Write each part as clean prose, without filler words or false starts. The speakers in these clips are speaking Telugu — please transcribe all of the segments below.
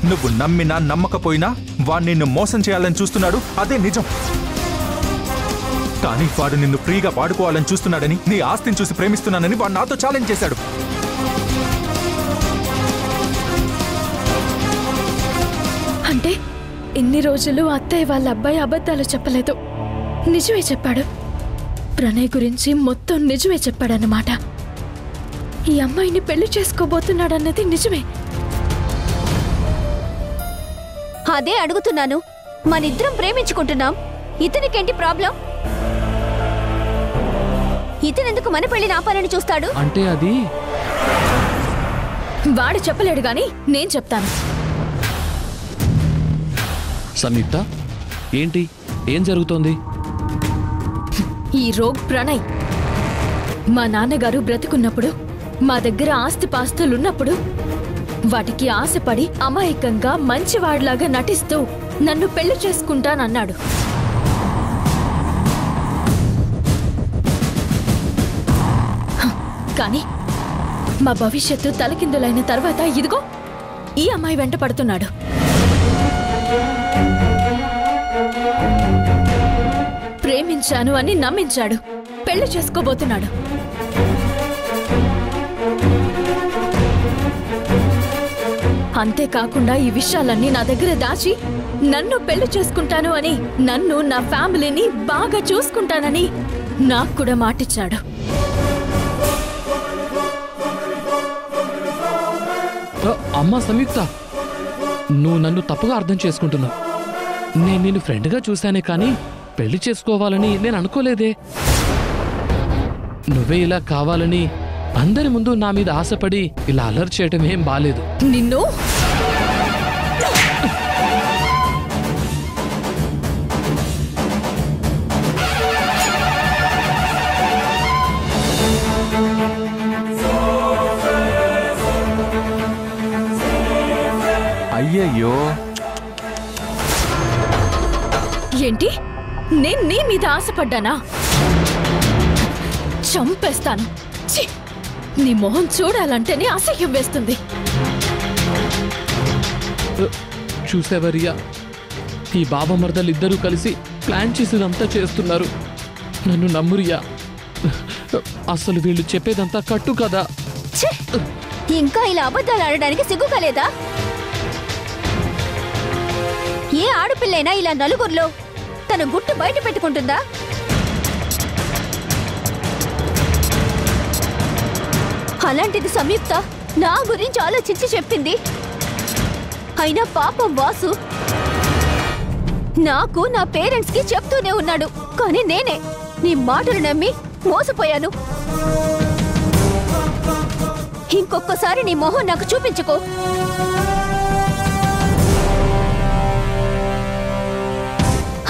నువ్వు నమ్మినా నమ్మకపోయినా వాడు నిన్ను మోసం చేయాలని చూస్తున్నాడు, అదే నిజం. కానీ వాడు నిన్ను ఫ్రీగా వాడుకోవాలని చూస్తున్నాడని, నీ ఆస్తిని చూసి ప్రేమిస్తున్నానని వాడు నాతో ఛాలెంజ్ చేశాడు. అంటే ఇన్ని రోజులు అత్తయ్య వాళ్ళ అబ్బాయి అబద్ధాలు చెప్పలేదు, నిజమే చెప్పాడు. ప్రణయ్ గురించి మొత్తం నిజమే చెప్పాడన్నమాట. ఈ అమ్మాయిని పెళ్లి చేసుకోబోతున్నాడన్నది నిజమే. అదే అడుగుతున్నాను. మనిద్దరం ప్రేమించుకుంటున్నాం, ఇతనికేంటి ప్రాబ్లం? ఇతనెందుకు మన పెళ్లిని ఆపాలని చూస్తాడు? అంటే అది వాడు చెప్పలేడు గాని నేను చెప్తాను. సంయుక్త, ఏంటి, ఏం జరుగుతోంది? ఈ రోగ్ ప్రణయ్ మా నాన్నగారు బ్రతికున్నప్పుడు, మా దగ్గర ఆస్తిపాస్తులున్నప్పుడు వాటికి ఆశపడి అమాయకంగా మంచివాడిలాగా నటిస్తూ నన్ను పెళ్లి చేసుకుంటానన్నాడు. కానీ మా భవిష్యత్తు తలకిందులైన తర్వాత ఇదిగో ఈ అమ్మాయి వెంట పడుతున్నాడు. ప్రేమించాను అని నమ్మించాడు, పెళ్లి చేసుకోబోతున్నాడు. అంతేకాకుండా ఈ విషయాలన్నీ నా దగ్గర దాచి నన్ను పెళ్లి చేసుకుంటాను అని, నన్ను నా ఫ్యామిలీని బాగా చూసుకుంటానని నాకు కూడా మాటిచ్చాడు. అమ్మా సంయుక్త, నువ్వు నన్ను తప్పుగా అర్థం చేసుకుంటున్నావు. నేను నిన్ను ఫ్రెండ్గా చూశానే కానీ పెళ్లి చేసుకోవాలని నేను అనుకోలేదే. నువ్వే ఇలా కావాలని అందరి ముందు నా మీద ఆశపడి ఇలా అలర్ట్ చేయటం ఏం బాలేదు. నిన్ను అయ్యయ్యో, ఏంటి? నేను నీ మీద ఆశపడ్డానా? చంపేస్తాను. ఛీ! నీ మొహం చూడాలంటేనే అసహ్యం వేస్తుంది. చూసేవరియా, ఈ బావమర్దలిద్దరూ కలిసి ప్లాన్ చేసేదంతా చేస్తున్నారు. నన్ను నమ్మురియా, అసలు వీళ్ళు చెప్పేదంతా కట్టు కదా. ఇంకా ఇలా అబద్ధాలు ఆడడానికి సిగ్గు కాలేదా? ఏ ఆడపిల్లైనా ఇలా నలుగురిలో తన గుట్టు బయట పెట్టుకుంటుందా? అలాంటిది సంయుక్త నా గురించి ఆలోచించి చెప్పింది. అయినా పాపం వాసు నాకు, నా పేరెంట్స్ కి చెప్తూనే ఉన్నాడు. కానీ నేనే నీ మాటలు నమ్మి మోసపోయాను. ఇంకొకసారి నీ మొహం నాకు చూపించుకో.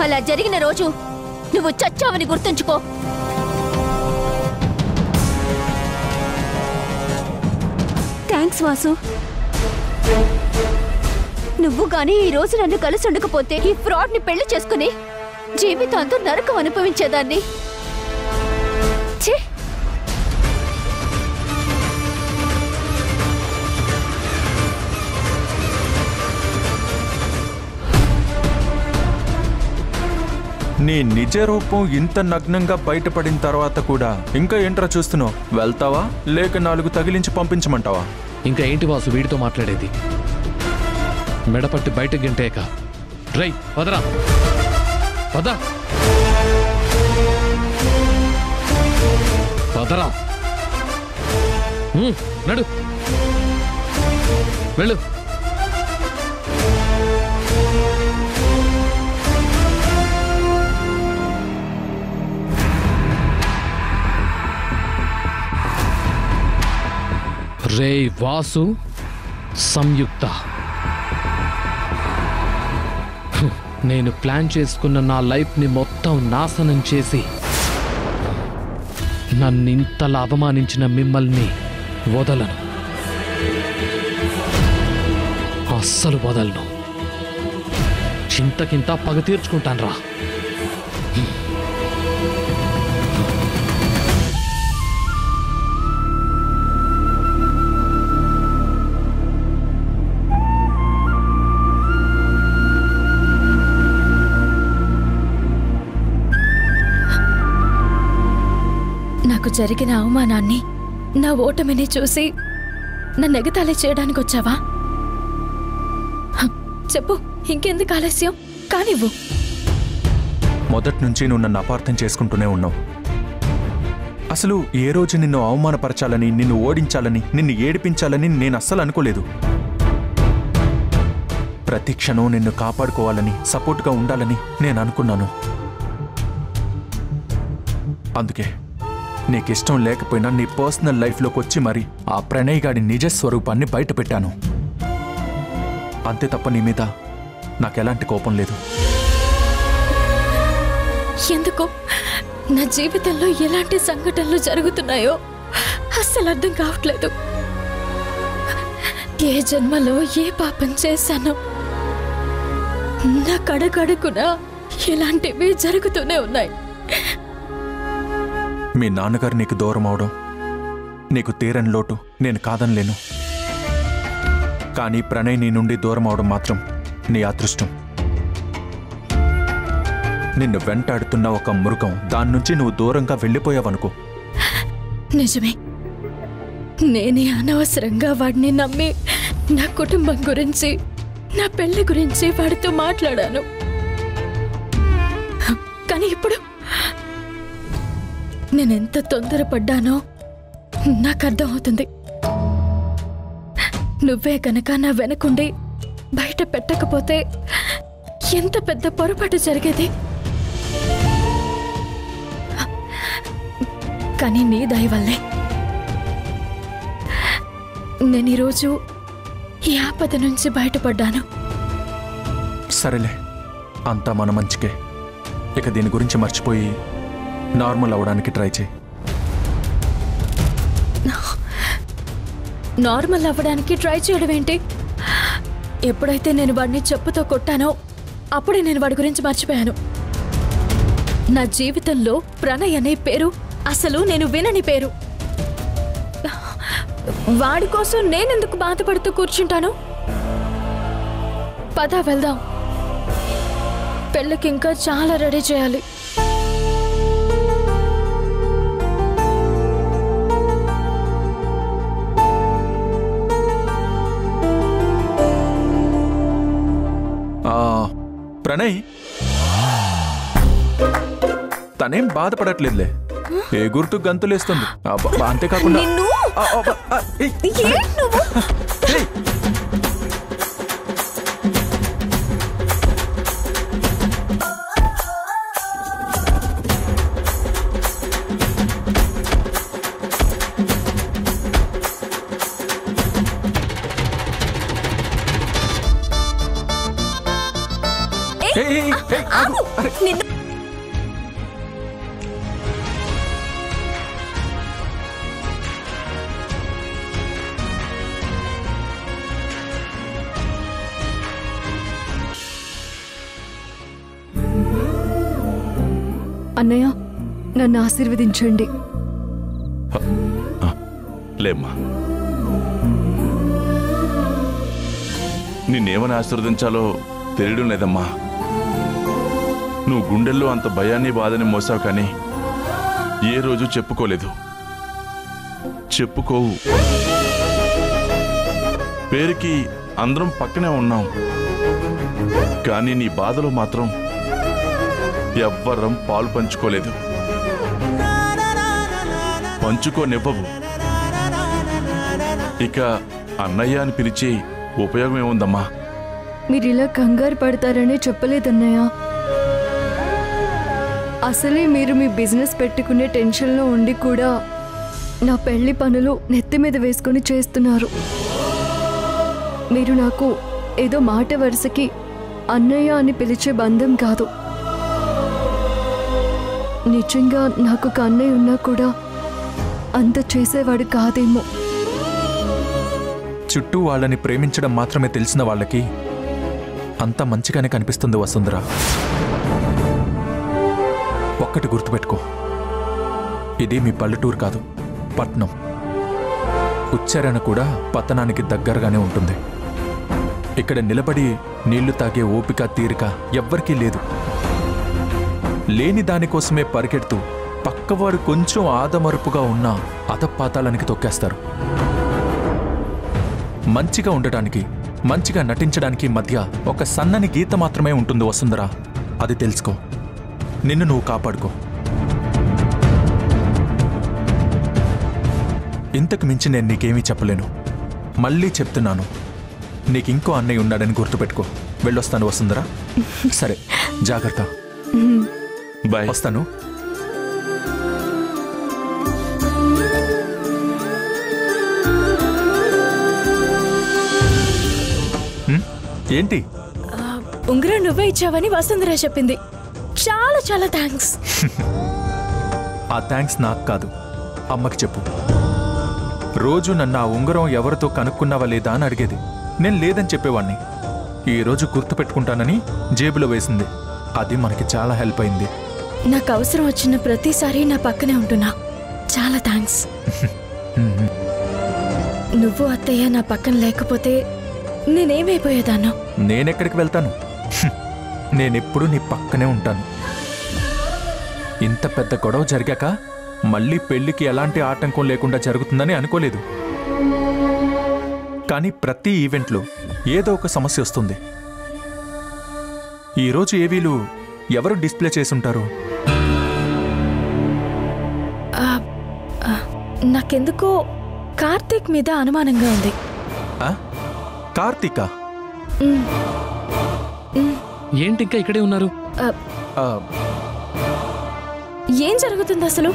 అలా జరిగిన రోజు నువ్వు చచ్చావని గుర్తుంచుకో. థ్యాంక్స్ వాసు. నువ్వు గానీ ఈ రోజు నన్ను కలిసి ఉండకపోతే ఈ ఫ్రాడ్ ని పెళ్లి చేసుకుని జీవితాంతం నరకం అనుభవించేదాన్ని. ఛీ! నీ నిజ రూపం ఇంత నగ్నంగా బయటపడిన తర్వాత కూడా ఇంకా ఏంట్రా చూస్తున్నావు? వెళ్తావా లేక 4 తగిలించి పంపించమంటావా? ఇంకా ఏంటి వాసు వీడితో మాట్లాడేది? మెడపట్టి బయటకు గంటేక రై వదరా, వదా వదరా, నడు వెళ్ళు. రే వాసు, సంయుక్త, నేను ప్లాన్ చేసుకున్న నా లైఫ్ని మొత్తం నాశనం చేసి నన్నింతలా అవమానించిన మిమ్మల్ని వదలను, అస్సలు వదలను. చింతకింత పగ తీర్చుకుంటాను రా. నాకు జరిగిన అవమానాన్ని, నా ఓటమిని చూసి నన్ను ఎగతాళి చేయడానికి వచ్చావా? చెప్పు, ఇంకెందుకు ఆలస్యం? కానివ్వు. మొదటి నుంచి నువ్వు నన్ను అపార్థం చేసుకుంటూనే ఉన్నావు. అసలు ఏ రోజు నిన్ను అవమానపరచాలని, నిన్ను ఓడించాలని, నిన్ను ఏడిపించాలని నేను అస్సలు అనుకోలేదు. ప్రతి క్షణం నిన్ను కాపాడుకోవాలని, సపోర్ట్గా ఉండాలని నేను అనుకున్నాను. అందుకే నీకిష్టం లేకపోయినా నీ పర్సనల్ లైఫ్లోకి వచ్చి మరి ఆ ప్రణయ్ గాడి నిజ స్వరూపాన్ని బయట పెట్టాను. అంతే తప్ప నీ మీద నాకెలాంటి కోపం లేదు. ఎందుకు నా జీవితంలో ఎలాంటి సంఘటనలు జరుగుతున్నాయో అస్సలు అర్థం కావట్లేదు. ఏ జన్మలో ఏ పాపం చేశానో నా కడకడుకునా ఇలాంటివి జరుగుతూనే ఉన్నాయి. మీ నాన్నగారు నీకు దూరం అవడం నీకు తీరని లోటు నేను కాదనలేను. కానీ ప్రణయ్ నీ నుండి దూరం అవడం మాత్రం నీ అదృష్టం. నిన్ను వెంటాడుతున్న ఒక మృగం, దాని నుంచి నువ్వు దూరంగా వెళ్ళిపోయావనుకో. నిజమే, నేనే అనవసరంగా వాడిని నమ్మి నా కుటుంబం గురించి, నా పెళ్లి గురించి వాడితో మాట్లాడాను. కానీ ఇప్పుడు నేనెంత తొందరపడ్డానో నాకు అర్థమవుతుంది. నువ్వే కనుక నా వెనకుండి బయట పెట్టకపోతే ఎంత పెద్ద పొరపాటు జరిగేది. కానీ నీ దయ వల్లే నేను ఈరోజు ఈ ఆపద నుంచి బయటపడ్డాను. సరేలే, అంతా మన మంచికే. ఇక దీని గురించి మర్చిపోయి నార్మల్ అవడానికి ట్రై చేయి. నార్మల్ అవ్వడానికి ట్రై చేయడం ఏంటి? ఎప్పుడైతే నేను వాడిని చెప్పుతో కొట్టానో అప్పుడే నేను వాడి గురించి మర్చిపోయాను. నా జీవితంలో ప్రణయ్ అనే పేరు అసలు నేను వినని పేరు. వాడి కోసం నేనెందుకు బాధపడుతూ కూర్చుంటాను? పద వెళ్దాం, పెళ్ళికి ఇంకా చాలా రెడీ చేయాలి. ప్రణయ్ తనేం బాధపడట్లేదులే, ఏ గుర్తు గంతులేస్తుంది. అంతేకాకుండా అన్నయ్య, నన్ను ఆశీర్వదించండి. లేమ్మా, నిన్నేమని ఆశీర్వదించాలో తెలియడం లేదమ్మా. నువ్వు గుండెల్లో అంత భయాన్ని బాధని మోసావు, కానీ ఏ రోజు చెప్పుకోలేదు. చెప్పుకోవు. పేరుకి అందరం పక్కనే ఉన్నాం, కానీ నీ బాధలో మాత్రం ఎవ్వరం పాలు పంచుకోలేదు. పంచుకోనివ్వవు. ఇక అన్నయ్య అని పిలిచి ఉపయోగం ఏముందమ్మా? మీరిలా కంగారు పడతారని చెప్పలేదన్నయ్య. అసలే మీరు మీ బిజినెస్ పెట్టుకునే టెన్షన్లో ఉండి కూడా నా పెళ్లి పనులు నెత్తి మీద వేసుకొని చేస్తున్నారు. మీరు నాకు ఏదో మాట వరుసకి అన్నయ్య అని పిలిచే బంధం కాదు. నిజంగా నాకు ఒక అన్నయ్య ఉన్నా కూడా అంత చేసేవాడు కాదేమో. చుట్టూ వాళ్ళని ప్రేమించడం మాత్రమే తెలిసిన వాళ్ళకి అంత మంచిగానే కనిపిస్తుంది వసుంధర. ఒక్కటి గుర్తుపెట్టుకో, ఇది మీ పల్లెటూరు కాదు, పట్నం. ఉచ్చారణ కూడా పట్టణానికి దగ్గరగానే ఉంటుంది. ఇక్కడ నిలబడి నీళ్లు తాగే ఓపిక తీరిక ఎవ్వరికీ లేదు. లేని దానికోసమే పరిగెడుతూ పక్కవాడు కొంచెం ఆదమరుపుగా ఉన్నా అధపాతాళానికి తొక్కేస్తారు. మంచిగా ఉండటానికి, మంచిగా నటించడానికి మధ్య ఒక సన్నని గీత మాత్రమే ఉంటుంది వసుంధరా. అది తెలుసుకో. నిన్ను నువ్వు కాపాడుకో. ఇంతకు మించి నేను నీకేమీ చెప్పలేను. మళ్ళీ చెప్తున్నాను, నీకింకో అన్నయ్య ఉన్నాడని గుర్తుపెట్టుకో. వెళ్ళొస్తాను వసుంధరా. సరే, జాగ్రత్త. బాయ్. వస్తాను. ఏంటి? ఉంగరం నువ్వే ఇచ్చావని వసుంధర చెప్పింది. చాలా చాలా థ్యాంక్స్. ఆ థ్యాంక్స్ నాకు కాదు, అమ్మకి చెప్పు. రోజు నన్ను ఆ ఉంగరం ఎవరితో కనుక్కున్నావా లేదా అని అడిగేది. నేను లేదని చెప్పేవాణ్ణి. ఈరోజు గుర్తుపెట్టుకుంటానని జేబులో వేసింది. అది మనకి చాలా హెల్ప్ అయింది. నాకు అవసరం వచ్చిన ప్రతిసారి నా పక్కనే ఉంటున్నా. చాలా థ్యాంక్స్. నువ్వు అత్తయ్య నా పక్కన లేకపోతే నేనేమైపోయేదాన్నో. నేనెక్కడికి వెళ్తాను? నేనెప్పుడు నీ పక్కనే ఉంటాను. ఇంత పెద్ద గొడవ జరిగాక మళ్ళీ పెళ్లికి ఎలాంటి ఆటంకం లేకుండా జరుగుతుందని అనుకోలేదు. కానీ ప్రతి ఈవెంట్లో ఏదో ఒక సమస్య వస్తుంది. ఈరోజు ఏవీలు ఎవరు డిస్ప్లే చేసుంటారు? నాకెందుకో కార్తీక్ మీద అనుమానంగా ఉంది. కార్తీకా? ఏంటి ఇంకా ఇక్కడే ఉన్నారు? ఏం జరుగుతుంది అసలు?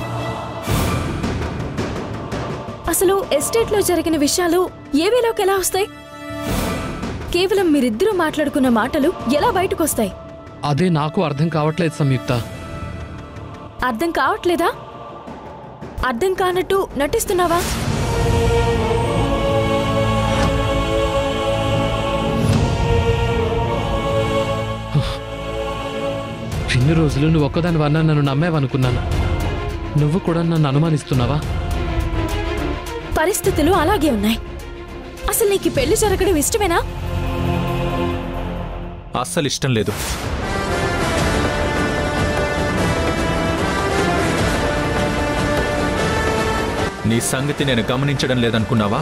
అసలు ఎస్టేట్లో జరిగిన విషయాలు ఏవీలోకి ఎలా వస్తాయి? కేవలం మీరిద్దరూ మాట్లాడుకున్న మాటలు ఎలా బయటకు వస్తాయి? అదే నాకు అర్థం కావట్లేదు సంయుక్త. అర్థం కావట్లేదా? అర్థం కానట్టు నటిస్తున్నావా? ఇన్ని రోజులు నువ్వు ఒక్కదాని వల్ల నన్ను నమ్మేవనుకున్నాను. నువ్వు కూడా నన్ను అనుమానిస్తున్నావా? పరిస్థితులు అలాగే ఉన్నాయి. అసలు నీకు పెళ్లి జరగడం ఇష్టమేనా? అస్సలు ఇష్టం లేదు. నీ సంగతి నేను గమనించడం లేదనుకున్నావా?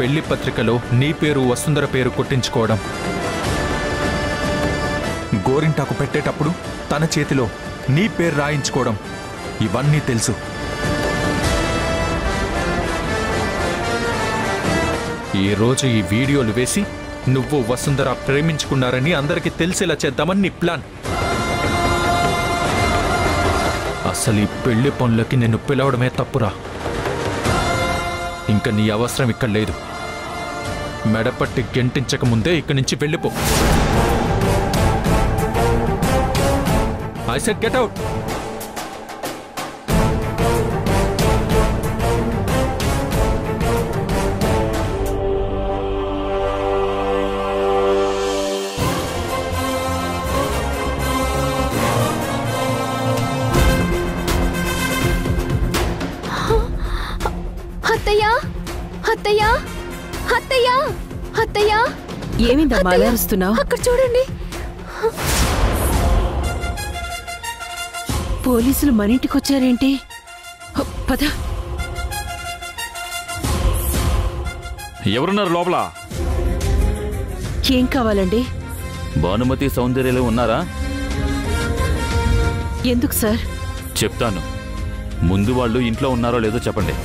పెళ్లి పత్రికలో నీ పేరు వసుంధర పేరు కొట్టించుకోవడం, గోరింటాకు పెట్టేటప్పుడు తన చేతిలో నీ పేరు రాయించుకోవడం, ఇవన్నీ తెలుసు. ఈరోజు ఈ వీడియోలు వేసి నువ్వు వసుంధర ప్రేమించుకున్నారని అందరికీ తెలిసేలా చేద్దామని నీ ప్లాన్. అసలు ఈ పెళ్లి పనులకి నిన్ను పిలవడమే తప్పురా. ఇంకా నీ అవసరం ఇక్కడ లేదు. మెడపట్టి గెంటించక ముందే ఇక్కడి నుంచి వెళ్ళిపో. I said get out. అత్తయ్య, అత్తయ్య, అత్తయ్య, అత్తయ్య. ఏమిందమ్మా అలా అరుస్తున్నావు? అక్కడ చూడండి. పోలీసులు మన ఇంటికొచ్చారేంటి? పద. ఎవరున్నారు లోపల? ఏం కావాలండి? భానుమతి, సౌందర్యలు ఉన్నారా? ఎందుకు సార్? చెప్తాను. ముందు వాళ్ళు ఇంట్లో ఉన్నారో లేదో చెప్పండి.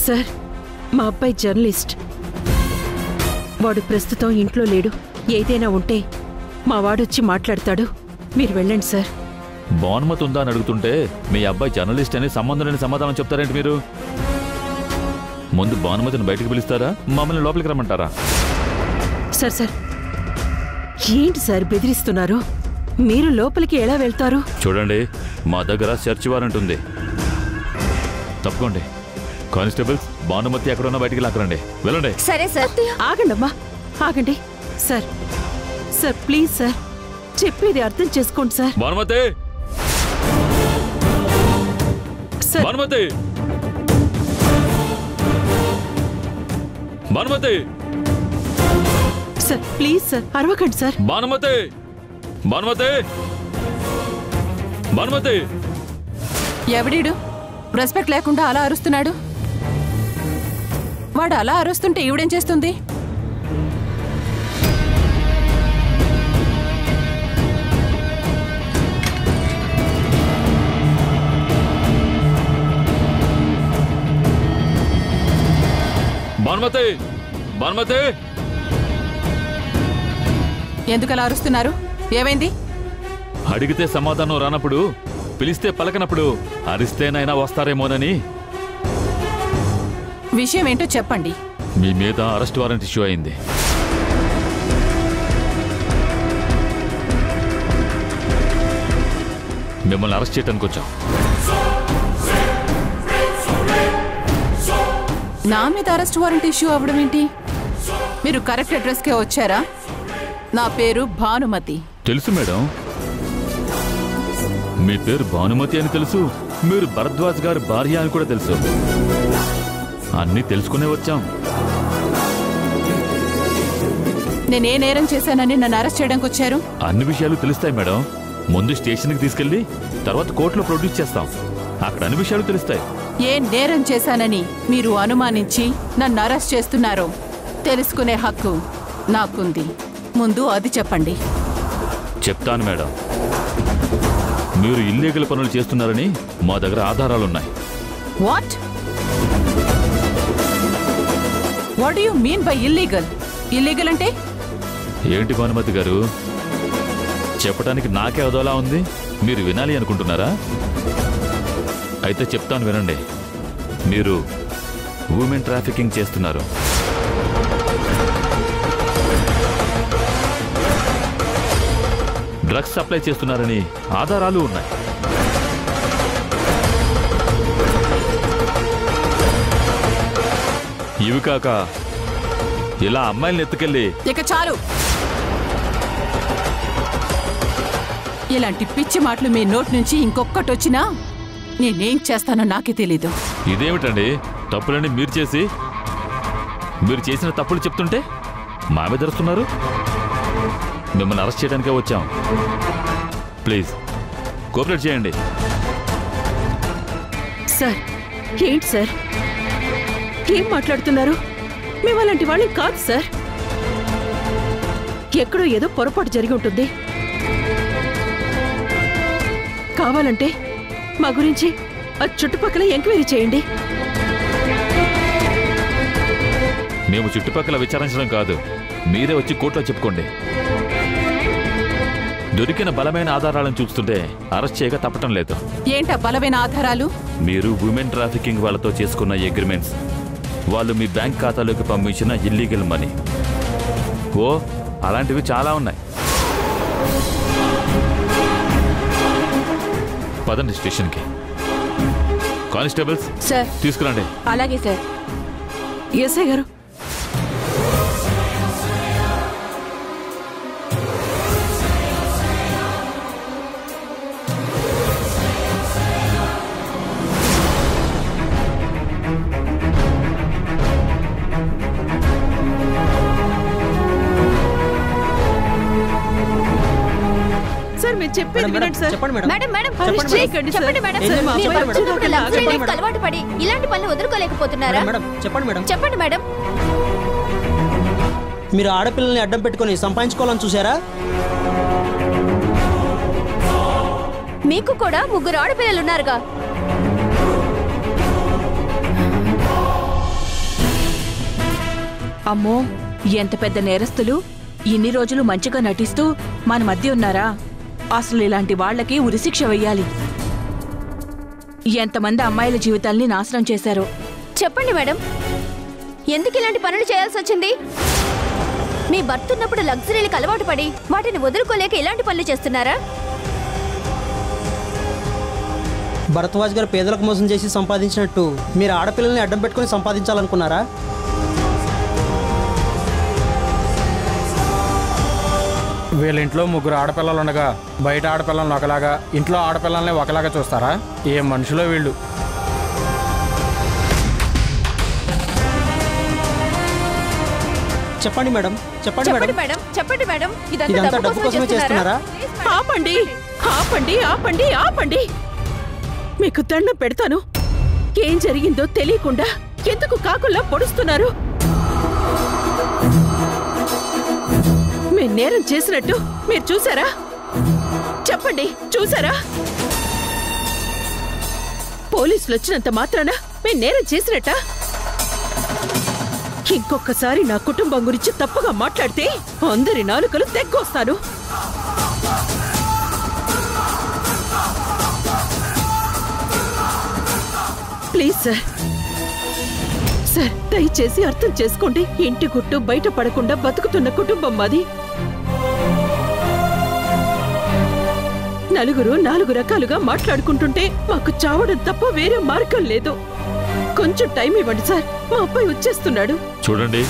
సార్, మా అబ్బాయి జర్నలిస్ట్. వాడు ప్రస్తుతం ఇంట్లో లేడు. ఏదైనా ఉంటే మా వాడొచ్చి మాట్లాడతాడు. మీరు వెళ్ళండి సార్. భానుమతి ఉందా అని అడుగుతుంటే మీ అబ్బాయి జర్నలిస్ట్ అని సంబంధం లేని సమాధానం చెప్తారేంటి మీరు? ముందు భానుమతిని బయటకు పిలుస్తారా, మమ్మల్ని లోపలికి రమ్మంటారా? సార్ సార్, ఏంటి సార్ బెదిరిస్తున్నారు? మీరు లోపలికి ఎలా వెళ్తారు? చూడండి, మా దగ్గర సెర్చ్ వారెంట్ ఉంది. తప్పుకోండి. కానిస్టేబుల్స్, భానుమతి ఎక్కడున్నా బయటికి లాక్కరండి. వెళ్ళండి. సరే సార్. ఆగండమ్మా, ఆగండి. సార్ సార్, ప్లీజ్ సార్, చెప్పేది అర్థం చేసుకోండి sir. Bhanumati, sir. Bhanumati, Bhanumati, sir please sir, అరవకండి సార్. భానుమతి, భానుమతి, భానుమతి ఎవడీడు రెస్పెక్ట్ లేకుండా అలా అరుస్తున్నాడు? వాడు అలా అరుస్తుంటే ఈవిడేం చేస్తుంది? భానుమతి భానుమతి ఎందుకలా అరుస్తున్నారు? ఏమైంది? అడిగితే సమాధానం రానప్పుడు, పిలిస్తే పలకనప్పుడు అరిస్తేనైనా వస్తారేమోనని. విషయం ఏంటో చెప్పండి. మీ మీద అరెస్ట్ వారెంట్ ఇష్యూ అయింది. మిమ్మల్ని అరెస్ట్ చేయడానికి వచ్చాం. నా మీద అరెస్ట్ వారెంట్ ఇష్యూ అవ్వడం ఏంటి? మీరు కరెక్ట్ అడ్రస్కే వచ్చారా? నా పేరు భానుమతి. తెలుసు మేడం, మీ పేరు భానుమతి అని తెలుసు. మీరు భరద్వాజ్ గారి భార్య అని కూడా తెలుసు. అన్నీ తెలుసుకునే వచ్చాం. నేనే నేరం చేశానని నన్ను అరెస్ట్ చేయడానికి వచ్చారు? అన్ని విషయాలు తెలుస్తాయి మేడం. ముందు స్టేషన్కి తీసుకెళ్లి తర్వాత కోర్టులో ప్రొడ్యూస్ చేస్తాం. అక్కడ అన్ని విషయాలు తెలుస్తాయి. ఏ నేరం చేశానని మీరు అనుమానించి నన్ను అరెస్ట్ చేస్తున్నారో తెలుసుకునే హక్కు నాకుంది. ముందు అది చెప్పండి. చెప్తాను మేడం. మీరు ఇల్లీగల్ పనులు చేస్తున్నారని మా దగ్గర ఆధారాలున్నాయి. What what you mean by illegal? Illegal అంటే ఏంటి భానుమతి గారు, చెప్పడానికి నాకే అదోలా ఉంది. మీరు వినాలి అనుకుంటున్నారా? అయితే చెప్తాను వినండి. మీరు ఉమెన్ ట్రాఫికింగ్ చేస్తున్నారు. డ్రగ్స్ సప్లై చేస్తున్నారని ఆధారాలు ఉన్నాయి. ఇవి కాక ఇలా అమ్మాయిల్ని ఎత్తుకెళ్ళి. ఇక చాలు. ఇలాంటి పిచ్చి మాటలు మీ నోటి నుంచి ఇంకొక్కటి వచ్చినా నేనేం చేస్తానో నాకే తెలీదు. ఇదేమిటండి, తప్పులని మీరు చేసిన తప్పులు చెప్తుంటే మా మీద అరుస్తున్నారు. మిమ్మల్ని అరెస్ట్ చేయడానికే వచ్చాం. ప్లీజ్ కోఆపరేట్ చేయండి. సార్, ఏంటి సార్, ఏం మాట్లాడుతున్నారు? మేము అలాంటి వాళ్ళం కాదు సార్. ఎక్కడో ఏదో పొరపాటు జరిగి ఉంటుంది. కావాలంటే మా గురించి ఆ చుట్టుపక్కల ఎంక్వైరీ చేయండి. మేము చుట్టుపక్కల విచారించడం కాదు, మీరే వచ్చి కోర్టులో చెప్పుకోండి. దొరికిన బలమైన ఆధారాలను చూస్తుంటే అరెస్ట్ చేయక తప్పటం లేదు. ఏంటా బలమైన ఆధారాలు? మీరు ఉమెన్ ట్రాఫికింగ్ వాళ్ళతో చేసుకున్న అగ్రిమెంట్స్, వాళ్ళు మీ బ్యాంక్ ఖాతాలోకి పంపించిన ఇల్లీగల్ మనీ. ఓ అలాంటివి చాలా ఉన్నాయి. పదండి స్టేషన్కి. Constables sir. తీసుకురండి. అలాగే సార్. ఎస్ఐ గారు, సార్ మీరు చెప్పేది వినండి సార్. మేడం మేడం అరెస్ట్ చేయకండి సార్. చెప్పండి మేడం. ఏంటి మా మీరు అబ్బాయి పడుతున్నప్పుడు మేడం? లగ్జరీ లైఫ్కి అలవాటు పడి ఇలాంటి పనులు వదులుకోలేకపోతున్నారా? చెప్పండి మేడం. మీరు ఆడపిల్లల్ని అడ్డం పెట్టుకొని సంపాదించుకోవాలని చూసారా? మీకు కూడా 3 ఆడపిల్లలు ఉన్నారుగా. అమ్మో, ఎంత పెద్ద నేరస్తులు! ఇన్ని రోజులు మంచిగా నటిస్తూ మన మధ్య ఉన్నారా? అసలు ఇలాంటి వాళ్లకి ఉరిశిక్ష వెయ్యాలి. ఎంతమంది అమ్మాయిల జీవితాల్ని నాశనం చేశారో. చెప్పండి మేడం, ఎందుకు ఇలాంటి పనులు చేయాల్సి వచ్చింది? మీ భర్త ఉన్నప్పుడు లగ్జరీలకు అలవాటు పడి వాటిని వదులుకోలేక ఇలాంటి పనులు చేస్తున్నారా? భరద్వాజ్ గారు పేదలకు మోసం చేసి సంపాదించినట్టు మీరు ఆడపిల్లల్ని అడ్డం పెట్టుకొని సంపాదించాలనుకున్నారా? వీళ్ళ ఇంట్లో 3 ఆడపిల్లలు ఉండగా బయట ఆడపిల్లలను ఒకలాగా, ఇంట్లో ఆడపిల్లల్ని ఒకలాగా చూస్తారా? ఏ మనుషులో వీళ్ళు. చెప్పండి మేడం, చెప్పండి మేడం. ఇదంతా డబ్బు కోసమే చేస్తున్నారా? ఆపండి. ఆపండి ఆపండి ఆపండి, మీకు దండం పెడతాను. ఏం జరిగిందో తెలియకుండా ఎందుకు కాకుల్లా పొడుస్తున్నారు? మేము నేరం చేసినట్టు మీరు చూసారా? చెప్పండి, చూసారా? పోలీసులు వచ్చినంత మాత్రాన మేము నేరం చేసినట్ట? ఇంకొకసారి నా కుటుంబం గురించి తప్పుగా మాట్లాడితే అందరి నాలుకలు తెగ్గొస్తాను. ప్లీజ్ సార్, సార్ దయచేసి అర్థం చేసుకోండి. ఇంటి గుట్టు బయట పడకుండా బతుకుతున్న కుటుంబం మాది. నలుగురు 4 రకాలుగా మాట్లాడుకుంటుంటే మాకు చావడం తప్ప వేరే మార్గం లేదు. కొంచెం టైం ఇవ్వండి సార్, మా అబ్బాయి వచ్చేస్తున్నాడు. చూడండి,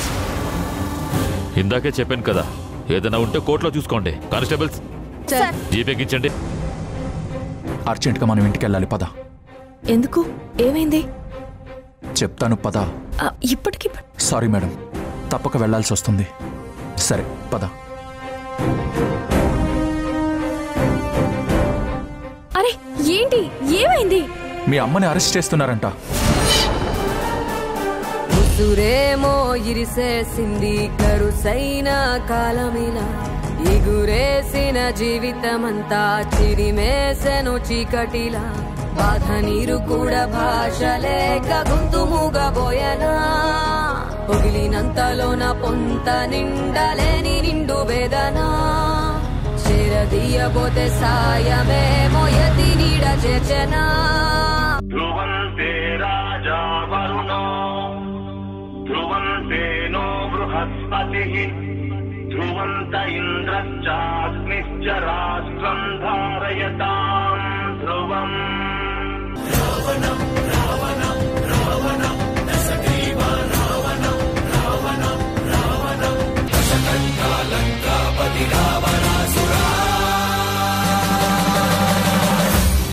ఇందాకే చెప్పాను కదా, ఏదైనా ఉంటే కోర్టులో చూసుకోండి. కానిస్టేబుల్స్ జీపెక్కించండి. అర్జెంట్గా మనం ఇంటికి వెళ్ళాలి, పద. ఎందుకు? ఏమైంది? చెప్తాను, పద. ఇప్పటికి సారీ మేడం, తప్పక వెళ్లాల్సి వస్తుంది. సరే పద. అరే ఏంటి, ఏమైంది? మీ అమ్మని అరెస్ట్ చేస్తున్నారంట. ఉసురేమో ఇరిసేసింది కరుసైన కాలమిలా, ఎగురేసిన జీవితమంతా చిరిమేసెను చీకటిలా, బాధ నీరు కూడా భాష లేక గొంతు మూగబోయనా, పొగిలినంతలోన పొంత నిండలేని నిండు వేదనా, చేరదీయబోతే సాయమేమో యతి నీడ చేర్చనా. ధ్రువంతే రాజా వరుణో ధ్రువంతేనో బృహస్పతిః ధ్రువంత ఇంద్రశ్చాగ్నిశ్చ రాష్ట్రం ధారయతాం